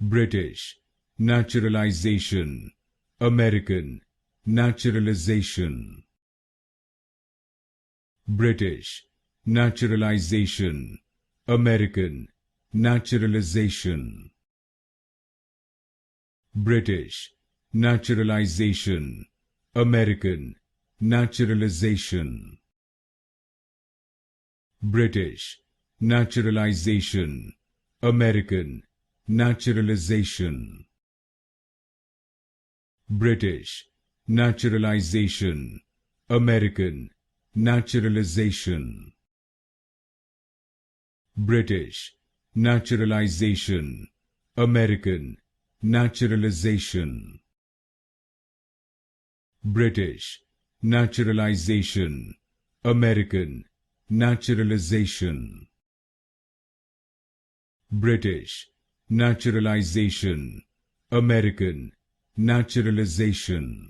British, Naturalization, American, Naturalization. British, Naturalization, American, Naturalization. British, Naturalization, American, Naturalization. British, Naturalization, American, Naturalization. British, Naturalization, American, Naturalization. British, Naturalization, American, Naturalization. British, Naturalization, American, Naturalization. British, Naturalization, American, Naturalization.